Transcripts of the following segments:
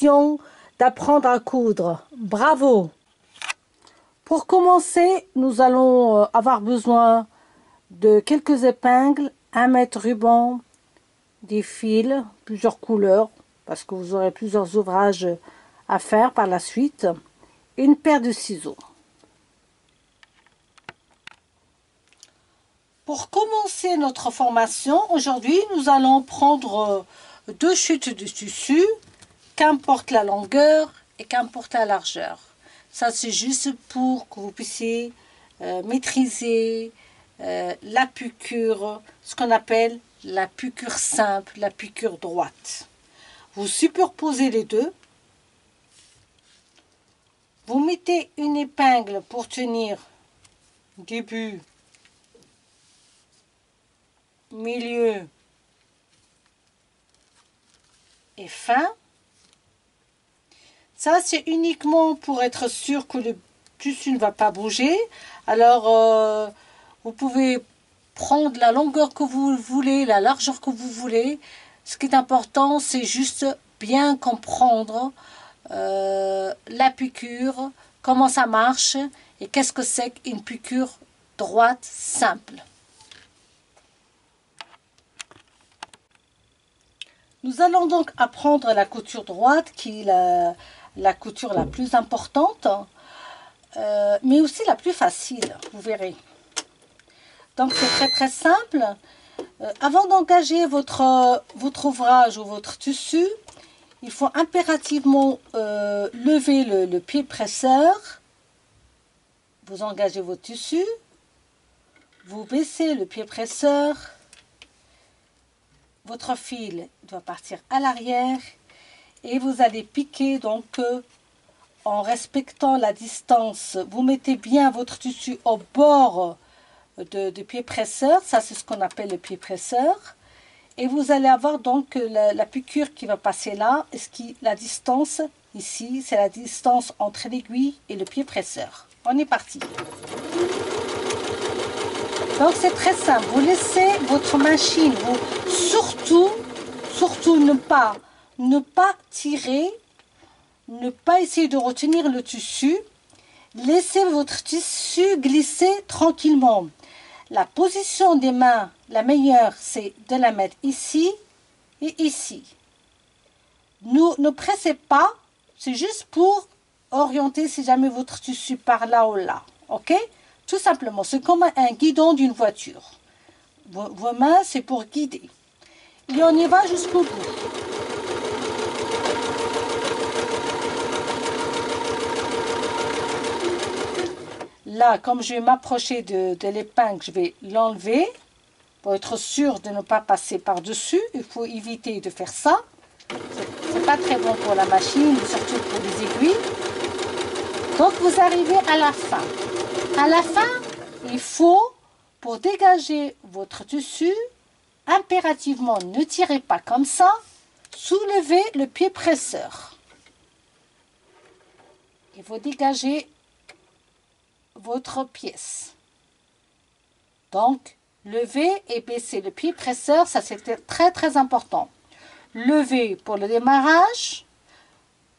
décision d'apprendre à coudre. Bravo! Pour commencer, nous allons avoir besoin de quelques épingles, 1 mètre ruban, des fils, plusieurs couleurs, parce que vous aurez plusieurs ouvrages à faire par la suite, une paire de ciseaux. Pour commencer notre formation, aujourd'hui, nous allons prendre 2 chutes de tissu, qu'importe la longueur et qu'importe la largeur. Ça, c'est juste pour que vous puissiez maîtriser la piqûre, ce qu'on appelle la piqûre simple, la piqûre droite. Vous superposez les deux. Vous mettez une épingle pour tenir début, milieu et fin. Ça, c'est uniquement pour être sûr que le tissu ne va pas bouger. Alors, vous pouvez prendre la longueur que vous voulez, la largeur que vous voulez. Ce qui est important, c'est juste bien comprendre la piqûre, comment ça marche et qu'est-ce que c'est qu'une piqûre droite simple. Nous allons donc apprendre la couture droite qui est la couture la plus importante, mais aussi la plus facile, vous verrez. Donc c'est très simple. Avant d'engager votre ouvrage ou votre tissu, il faut impérativement lever le pied presseur. Vous engagez votre tissu, vous baissez le pied presseur, votre fil doit partir à l'arrière et vous allez piquer donc en respectant la distance. Vous mettez bien votre tissu au bord de pied presseur, ça c'est ce qu'on appelle le pied presseur. Et vous allez avoir donc la piqûre qui va passer là. La distance ici, c'est la distance entre l'aiguille et le pied presseur. On est parti. Donc c'est très simple. Vous laissez votre machine, surtout ne pas tirer, ne pas essayer de retenir le tissu. Laissez votre tissu glisser tranquillement. La position des mains, la meilleure, c'est de la mettre ici et ici. Ne pressez pas, c'est juste pour orienter si jamais votre tissu par là ou là. Ok? Tout simplement, c'est comme un guidon d'une voiture. Vos mains, c'est pour guider. Et on y va jusqu'au bout. Là, comme je vais m'approcher de l'épingle, je vais l'enlever pour être sûr de ne pas passer par-dessus. Il faut éviter de faire ça. C'est pas très bon pour la machine, surtout pour les aiguilles. Donc, vous arrivez à la fin. À la fin, il faut, pour dégager votre tissu, impérativement, ne tirez pas comme ça, soulevez le pied presseur. Il faut dégager votre pièce. Donc, lever et baisser le pied presseur, ça c'était très important. Lever pour le démarrage,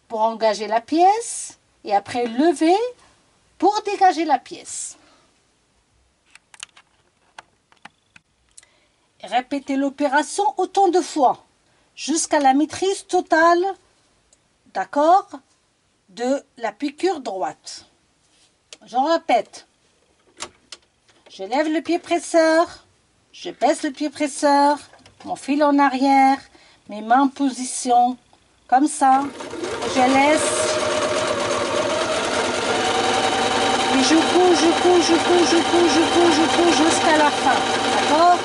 pour engager la pièce, et après lever pour dégager la pièce. Répétez l'opération autant de fois, jusqu'à la maîtrise totale, d'accord, de la piqûre droite. J'en répète. Je lève le pied presseur, je baisse le pied presseur, mon fil en arrière, mes mains en position, comme ça. Je laisse. Et je couds jusqu'à la fin. D'accord?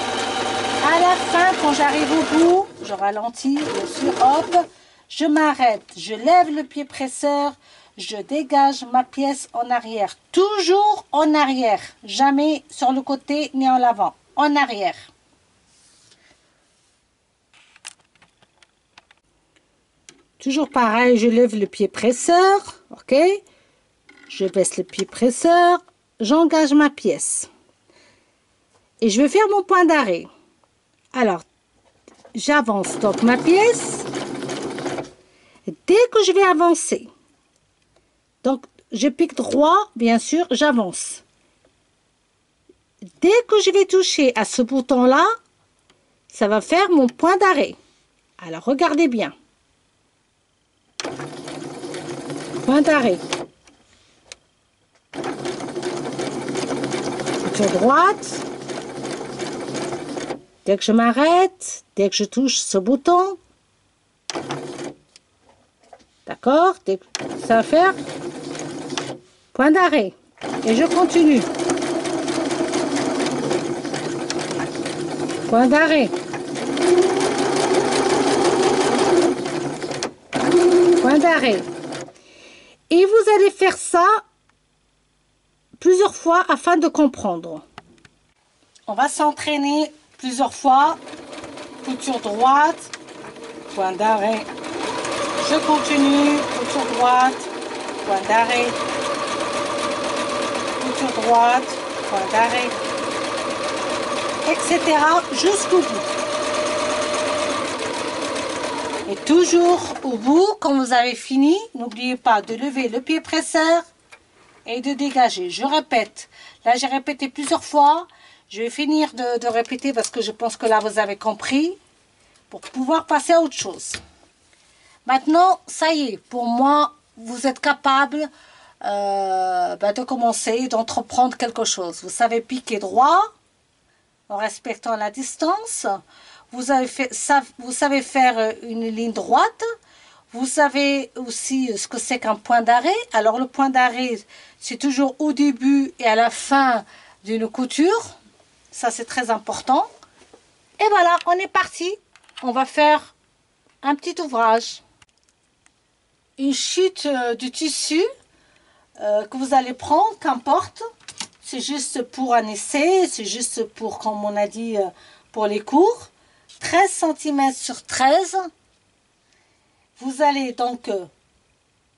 À la fin, quand j'arrive au bout, je ralentis, bien sûr, hop, je m'arrête, je lève le pied presseur, je dégage ma pièce en arrière, toujours en arrière, jamais sur le côté ni en avant, en arrière. Toujours pareil, je lève le pied presseur, ok? Je baisse le pied presseur, j'engage ma pièce. Et je vais faire mon point d'arrêt. Alors, j'avance donc ma pièce, Dès que je vais avancer, donc je pique droit, bien sûr, j'avance. Dès que je vais toucher à ce bouton-là, ça va faire mon point d'arrêt. Alors, regardez bien. Point d'arrêt. Couture droite. Dès que je m'arrête, dès que je touche ce bouton, d'accord, ça va faire point d'arrêt. Et je continue. Point d'arrêt. Point d'arrêt. Et vous allez faire ça plusieurs fois afin de comprendre. On va s'entraîner plusieurs fois. Couture droite, point d'arrêt. Je continue, couture droite, point d'arrêt. Couture droite, point d'arrêt. Etc. jusqu'au bout. Et toujours au bout, quand vous avez fini, n'oubliez pas de lever le pied presseur et de dégager. Je répète. Là, j'ai répété plusieurs fois. Je vais finir de répéter parce que je pense que là, vous avez compris. Pour pouvoir passer à autre chose. Maintenant, ça y est. Pour moi, vous êtes capable de commencer, d'entreprendre quelque chose. Vous savez piquer droit en respectant la distance. Vous savez faire une ligne droite. Vous savez aussi ce que c'est qu'un point d'arrêt. Alors, le point d'arrêt, c'est toujours au début et à la fin d'une couture. Ça, c'est très important. Et voilà, on est parti. On va faire un petit ouvrage. Une chute du tissu que vous allez prendre, qu'importe. C'est juste pour un essai, c'est juste pour, comme on a dit, pour les cours. 13 cm sur 13. Vous allez donc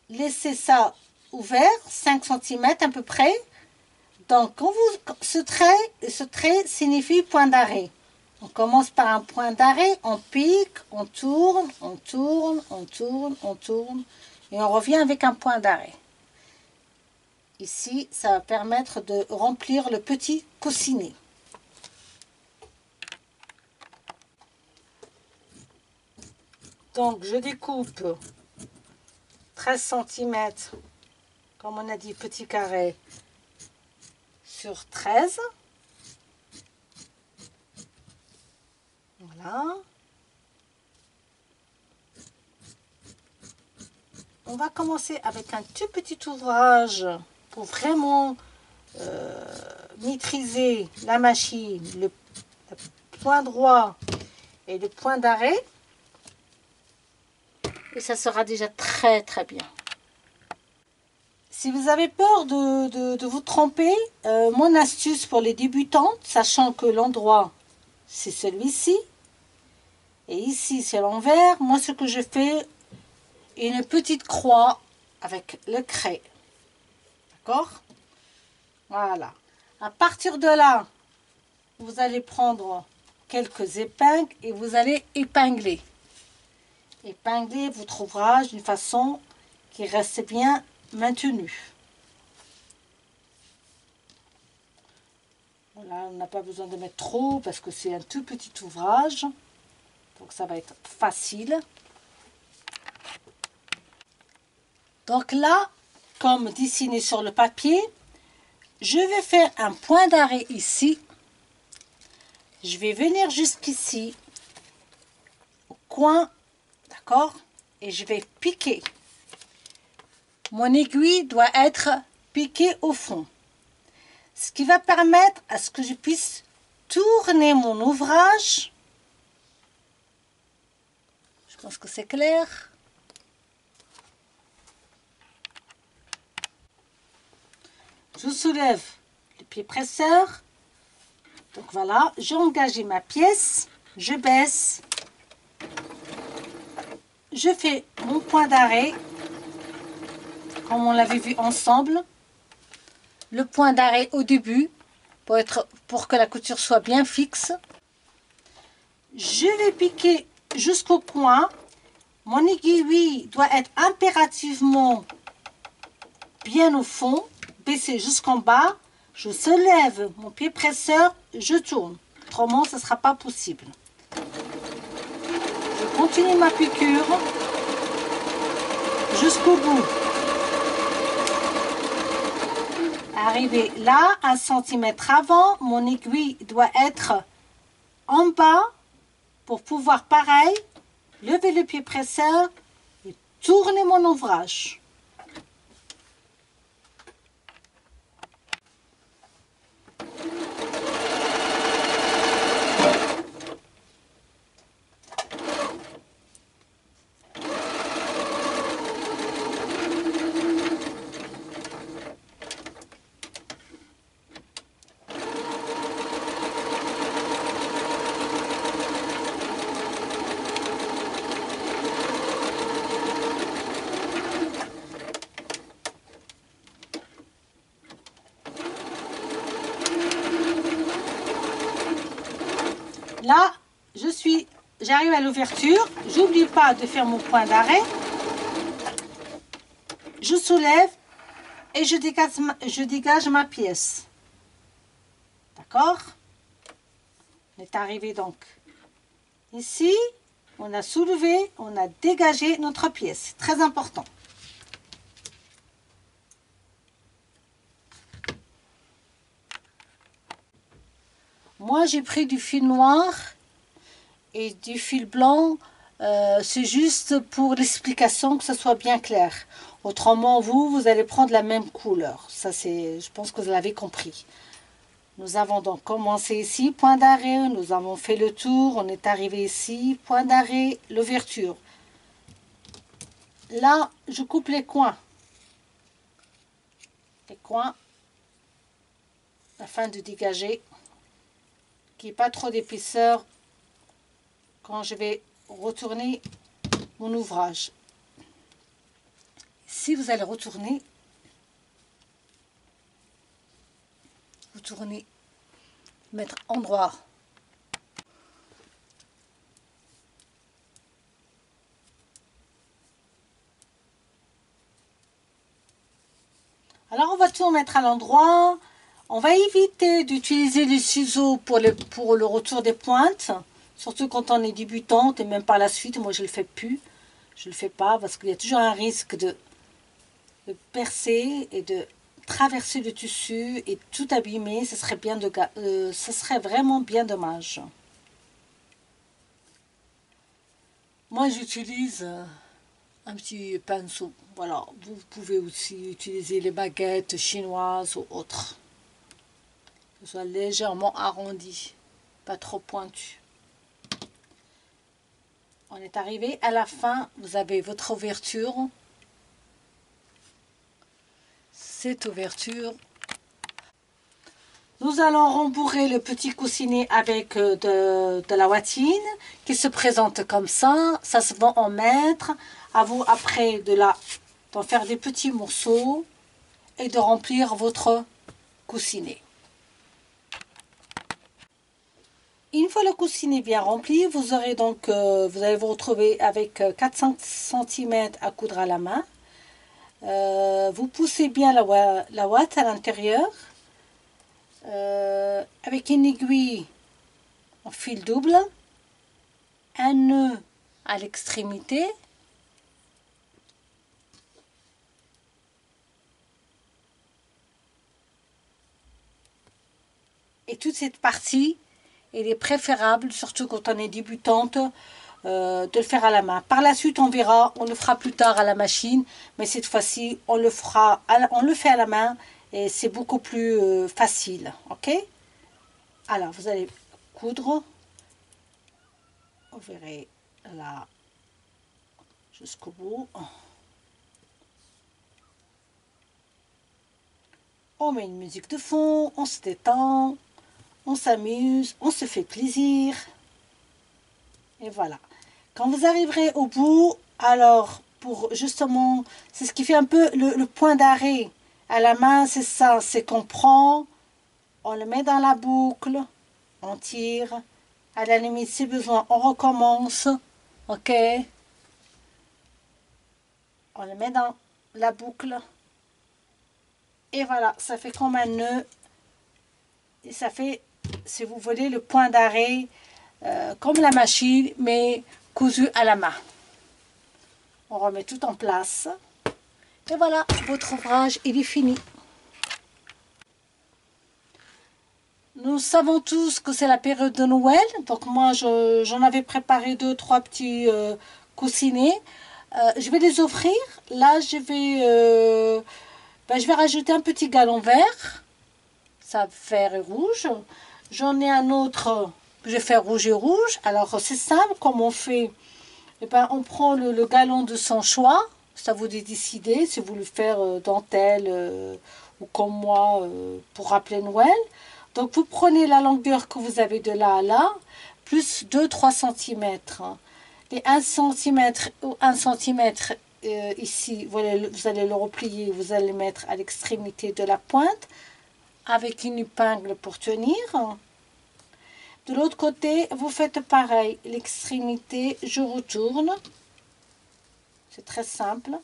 laisser ça ouvert, 5 cm à peu près. Donc, ce trait signifie point d'arrêt. On commence par un point d'arrêt, on pique, on tourne, on tourne, on tourne, on tourne. Et on revient avec un point d'arrêt. Ici, ça va permettre de remplir le petit coussinet. Donc, je découpe 13 cm, comme on a dit, petit carré sur 13. Voilà. On va commencer avec un tout petit ouvrage pour vraiment maîtriser la machine, le point droit et le point d'arrêt. Et ça sera déjà très très bien. Si vous avez peur de vous tromper, mon astuce pour les débutantes, sachant que l'endroit c'est celui-ci, et ici c'est l'envers, moi ce que je fais, une petite croix avec le craie. D'accord? Voilà. À partir de là, vous allez prendre quelques épingles et vous allez épingler. Épingler votre ouvrage d'une façon qui reste bien maintenue. Voilà, on n'a pas besoin de mettre trop parce que c'est un tout petit ouvrage. Donc ça va être facile. Donc là, comme dessiné sur le papier, je vais faire un point d'arrêt ici. Je vais venir jusqu'ici, au coin, d'accord? Et je vais piquer. Mon aiguille doit être piquée au fond. Ce qui va permettre à ce que je puisse tourner mon ouvrage. Je pense que c'est clair. Je soulève le pied presseur. Donc voilà, j'ai engagé ma pièce. Je baisse. Je fais mon point d'arrêt. Comme on l'avait vu ensemble. Le point d'arrêt au début. Pour que la couture soit bien fixe. Je vais piquer jusqu'au coin. Mon aiguille doit être impérativement bien au fond, baissé jusqu'en bas. Je soulève mon pied presseur, je tourne. Autrement, ce ne sera pas possible. Je continue ma piqûre jusqu'au bout. Arrivé là, 1 centimètre avant, mon aiguille doit être en bas pour pouvoir, pareil, lever le pied presseur et tourner mon ouvrage. Là, j'arrive à l'ouverture. J'oublie pas de faire mon point d'arrêt. Je soulève et je dégage ma pièce. D'accord? On est arrivé donc ici. On a soulevé, on a dégagé notre pièce. Très important. Moi, j'ai pris du fil noir et du fil blanc. C'est juste pour l'explication, que ce soit bien clair. Autrement, vous allez prendre la même couleur. Ça, je pense que vous l'avez compris. Nous avons donc commencé ici, point d'arrêt. Nous avons fait le tour. On est arrivé ici, point d'arrêt, l'ouverture. Là, je coupe les coins. Les coins, afin de dégager, qu'il n'y ait pas trop d'épaisseur quand je vais retourner mon ouvrage. Si vous allez retourner, vous tournez, mettre endroit. Alors on va tout mettre à l'endroit. On va éviter d'utiliser les ciseaux pour le retour des pointes. Surtout quand on est débutante et même par la suite, moi je ne le fais plus. Je ne le fais pas parce qu'il y a toujours un risque de percer et de traverser le tissu et tout abîmer. Ce serait vraiment bien dommage. Moi j'utilise un petit pinceau. Voilà, vous pouvez aussi utiliser les baguettes chinoises ou autres. Que ce soit légèrement arrondi, pas trop pointu. On est arrivé à la fin, vous avez votre ouverture. Cette ouverture. Nous allons rembourrer le petit coussinet avec de la watine qui se présente comme ça. Ça se vend en mètres. À vous après d'en faire des petits morceaux et de remplir votre coussinet. Une fois le coussinet bien rempli, vous aurez donc, vous allez vous retrouver avec 4 cm à coudre à la main. Vous poussez bien la ouate à l'intérieur avec une aiguille en fil double, un nœud à l'extrémité. Et toute cette partie, il est préférable, surtout quand on est débutante, de le faire à la main. Par la suite, on verra, on le fera plus tard à la machine, mais cette fois-ci, on le fait à la main et c'est beaucoup plus facile, ok? Alors, vous allez coudre, vous verrez là, jusqu'au bout. On met une musique de fond, on se détend, on s'amuse, on se fait plaisir. Et voilà. Quand vous arriverez au bout, alors pour justement, c'est ce qui fait un peu le point d'arrêt à la main, c'est ça, c'est qu'on prend, on le met dans la boucle, on tire, à la limite si besoin, on recommence, ok? On le met dans la boucle. Et voilà, ça fait comme un nœud. Et ça fait, si vous voulez, le point d'arrêt, comme la machine, mais cousu à la main. On remet tout en place. Et voilà, votre ouvrage, il est fini. Nous savons tous que c'est la période de Noël. Donc moi, j'en avais préparé 2-3 petits coussinets. Je vais les offrir. Là, je vais rajouter un petit galon vert. Ça vert et rouge. J'en ai un autre, je vais faire rouge et rouge. Alors, c'est simple, comme on fait. Eh ben, on prend le galon de son choix. Ça vous est décidé si vous voulez faire dentelle ou comme moi pour rappeler Noël. Donc, vous prenez la longueur que vous avez de là à là, plus 2-3 cm. Et 1 cm ou 1 cm ici, vous allez le replier, vous allez le mettre à l'extrémité de la pointe avec une épingle pour tenir. De l'autre côté, vous faites pareil. L'extrémité, je retourne. C'est très simple.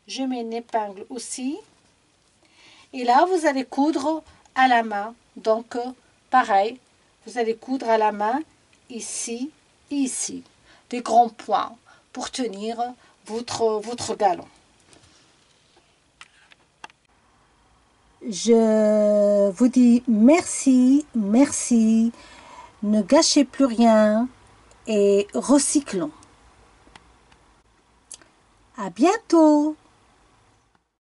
Je mets une épingle aussi. Et là, vous allez coudre à la main. Donc, pareil, vous allez coudre à la main ici et ici. Des grands points pour tenir votre galon. Je vous dis merci, merci. Ne gâchez plus rien et recyclons. À bientôt!